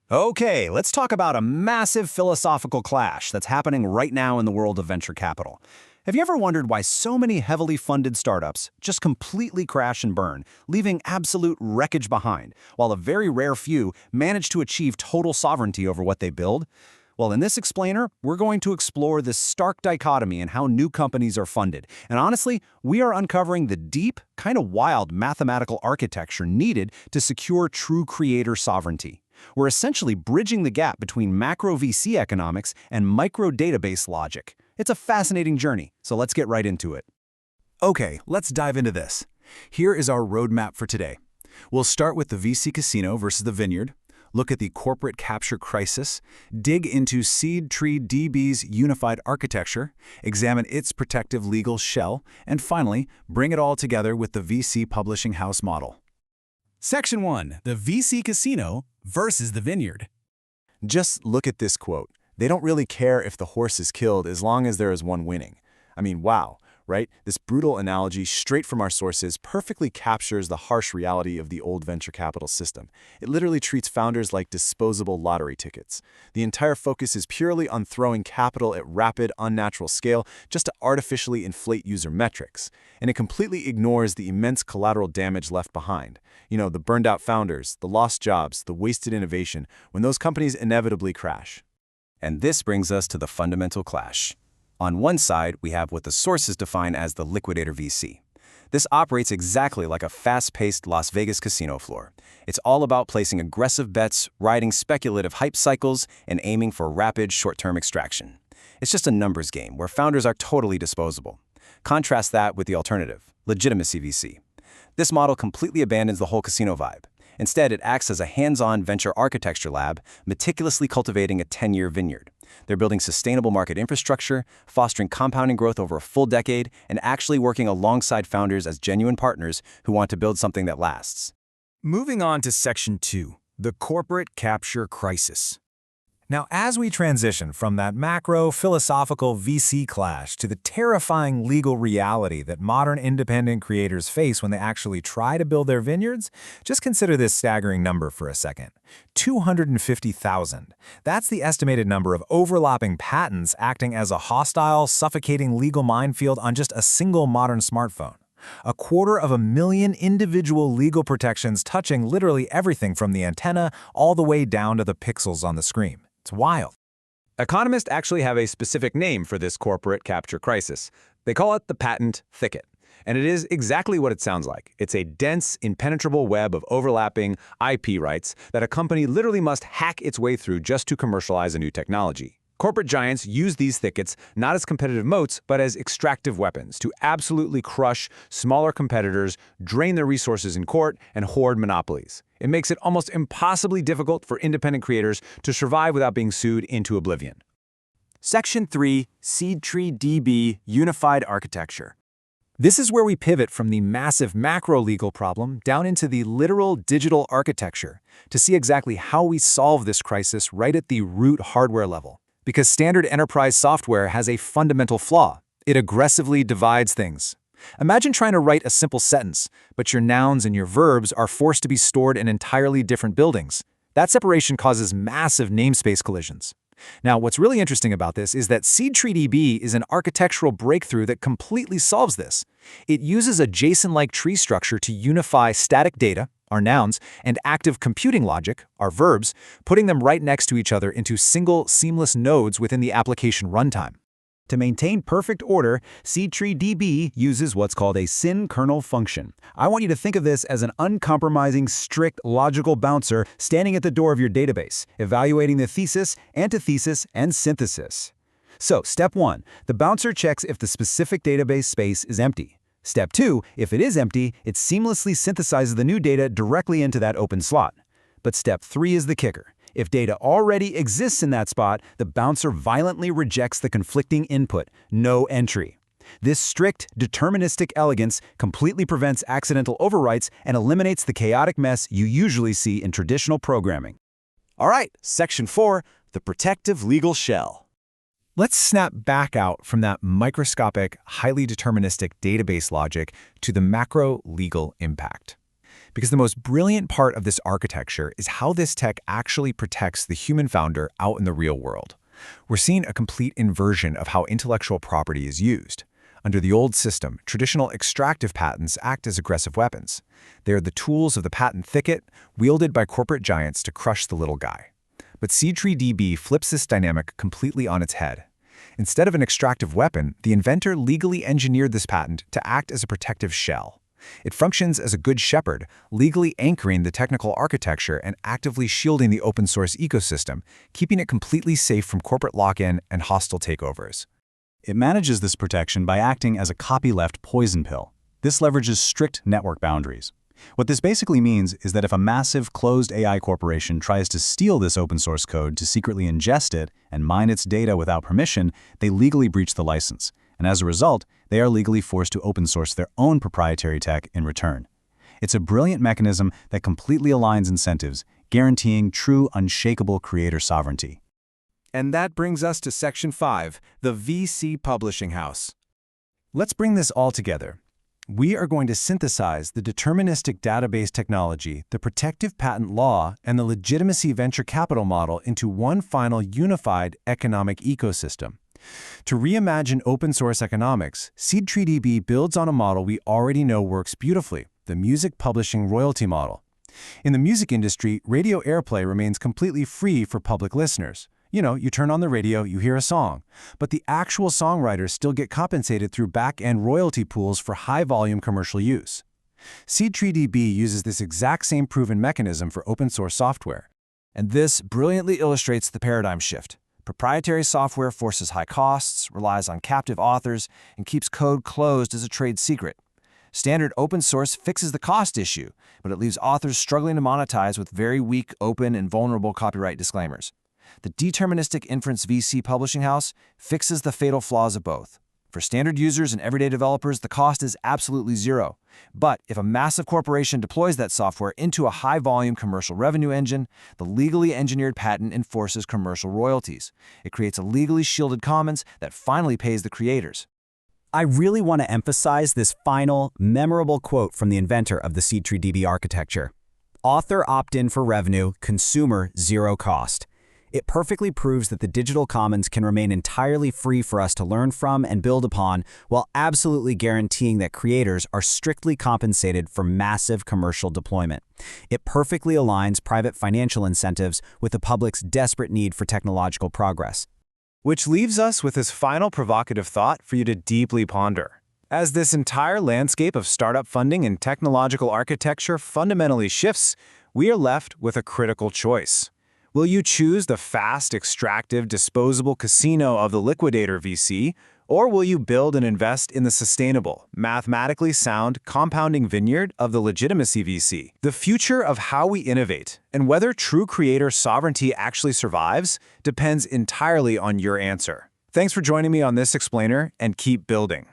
Okay, let's talk about a massive philosophical clash that's happening right now in the world of venture capital. Have you ever wondered why so many heavily funded startups just completely crash and burn, leaving absolute wreckage behind, while a very rare few manage to achieve total sovereignty over what they build? Well, in this explainer, we're going to explore this stark dichotomy in how new companies are funded. And honestly, we are uncovering the deep, kind of wild mathematical architecture needed to secure true creator sovereignty. We're essentially bridging the gap between macro VC economics and micro database logic. It's a fascinating journey, so let's get right into it. Okay, let's dive into this. Here is our roadmap for today. We'll start with the VC casino versus the Vineyard, look at the corporate capture crisis, dig into Seed Tree DB's unified architecture, examine its protective legal shell, and finally, bring it all together with the VC publishing house model. Section 1. The VC Casino versus the Vineyard. Just look at this quote. They don't really care if the horse is killed as long as there is one winning. I mean, wow, right? This brutal analogy straight from our sources perfectly captures the harsh reality of the old venture capital system. It literally treats founders like disposable lottery tickets. The entire focus is purely on throwing capital at rapid, unnatural scale just to artificially inflate user metrics. And it completely ignores the immense collateral damage left behind. You know, the burned-out founders, the lost jobs, the wasted innovation, when those companies inevitably crash. And this brings us to the fundamental clash. On one side, we have what the sources define as the liquidator VC. This operates exactly like a fast-paced Las Vegas casino floor. It's all about placing aggressive bets, riding speculative hype cycles, and aiming for rapid short-term extraction. It's just a numbers game where founders are totally disposable. Contrast that with the alternative, legitimacy VC. This model completely abandons the whole casino vibe. Instead, it acts as a hands-on venture architecture lab, meticulously cultivating a 10-year vineyard. They're building sustainable market infrastructure, fostering compounding growth over a full decade, and actually working alongside founders as genuine partners who want to build something that lasts. Moving on to Section 2. The corporate capture crisis. Now, as we transition from that macro philosophical VC clash to the terrifying legal reality that modern independent creators face when they actually try to build their vineyards, just consider this staggering number for a second. 250,000. That's the estimated number of overlapping patents acting as a hostile, suffocating legal minefield on just a single modern smartphone. 250,000 individual legal protections touching literally everything from the antenna all the way down to the pixels on the screen. It's wild. Economists actually have a specific name for this corporate capture crisis. They call it the patent thicket. And it is exactly what it sounds like. It's a dense, impenetrable web of overlapping IP rights that a company literally must hack its way through just to commercialize a new technology. Corporate giants use these thickets not as competitive moats, but as extractive weapons to absolutely crush smaller competitors, drain their resources in court, and hoard monopolies. It makes it almost impossibly difficult for independent creators to survive without being sued into oblivion. Section 3. Seed Tree DB Unified Architecture. This is where we pivot from the massive macro legal problem down into the literal digital architecture to see exactly how we solve this crisis right at the root hardware level. Because standard enterprise software has a fundamental flaw. It aggressively divides things. Imagine trying to write a simple sentence, but your nouns and your verbs are forced to be stored in entirely different buildings. That separation causes massive namespace collisions. Now, what's really interesting about this is that SeedTreeDB is an architectural breakthrough that completely solves this. It uses a JSON-like tree structure to unify static data, our nouns, and active computing logic, our verbs, putting them right next to each other into single, seamless nodes within the application runtime. To maintain perfect order, SeedTreeDB uses what's called a syn-kernel function. I want you to think of this as an uncompromising, strict, logical bouncer standing at the door of your database, evaluating the thesis, antithesis, and synthesis. So, step 1, the bouncer checks if the specific database space is empty. Step 2, if it is empty, it seamlessly synthesizes the new data directly into that open slot. But step 3 is the kicker. If data already exists in that spot, the bouncer violently rejects the conflicting input, no entry. This strict, deterministic elegance completely prevents accidental overwrites and eliminates the chaotic mess you usually see in traditional programming. All right, Section 4, the protective legal shell. Let's snap back out from that microscopic, highly deterministic database logic to the macro legal impact. Because the most brilliant part of this architecture is how this tech actually protects the human founder out in the real world. We're seeing a complete inversion of how intellectual property is used. Under the old system, traditional extractive patents act as aggressive weapons. They are the tools of the patent thicket, wielded by corporate giants to crush the little guy. But SeedTreeDB flips this dynamic completely on its head. Instead of an extractive weapon, the inventor legally engineered this patent to act as a protective shell. It functions as a good shepherd, legally anchoring the technical architecture and actively shielding the open-source ecosystem, keeping it completely safe from corporate lock-in and hostile takeovers. It manages this protection by acting as a copyleft poison pill. This leverages strict network boundaries. What this basically means is that if a massive closed AI corporation tries to steal this open source code to secretly ingest it and mine its data without permission, they legally breach the license. And as a result, they are legally forced to open source their own proprietary tech in return. It's a brilliant mechanism that completely aligns incentives, guaranteeing true, unshakable creator sovereignty. And that brings us to Section 5, the VC Publishing House. Let's bring this all together. We are going to synthesize the deterministic database technology, the protective patent law, and the legitimacy venture capital model into one final unified economic ecosystem. To reimagine open-source economics, SeedTreeDB builds on a model we already know works beautifully, the music publishing royalty model. In the music industry, radio airplay remains completely free for public listeners. You turn on the radio, you hear a song, but the actual songwriters still get compensated through back-end royalty pools for high-volume commercial use. SeedTreeDB uses this exact same proven mechanism for open-source software. And this brilliantly illustrates the paradigm shift. Proprietary software forces high costs, relies on captive authors, and keeps code closed as a trade secret. Standard open source fixes the cost issue, but it leaves authors struggling to monetize with very weak, open, and vulnerable copyright disclaimers. The deterministic inference VC publishing house fixes the fatal flaws of both. For standard users and everyday developers, the cost is absolutely zero. But if a massive corporation deploys that software into a high-volume commercial revenue engine, the legally engineered patent enforces commercial royalties. It creates a legally shielded commons that finally pays the creators. I really want to emphasize this final, memorable quote from the inventor of the SeedTreeDB architecture. Author opt-in for revenue, consumer zero cost. It perfectly proves that the digital commons can remain entirely free for us to learn from and build upon, while absolutely guaranteeing that creators are strictly compensated for massive commercial deployment. It perfectly aligns private financial incentives with the public's desperate need for technological progress. Which leaves us with this final provocative thought for you to deeply ponder. As this entire landscape of startup funding and technological architecture fundamentally shifts, we are left with a critical choice. Will you choose the fast, extractive, disposable casino of the liquidator VC, or will you build and invest in the sustainable, mathematically sound, compounding vineyard of the legitimacy VC? The future of how we innovate and whether true creator sovereignty actually survives depends entirely on your answer. Thanks for joining me on this explainer, and keep building.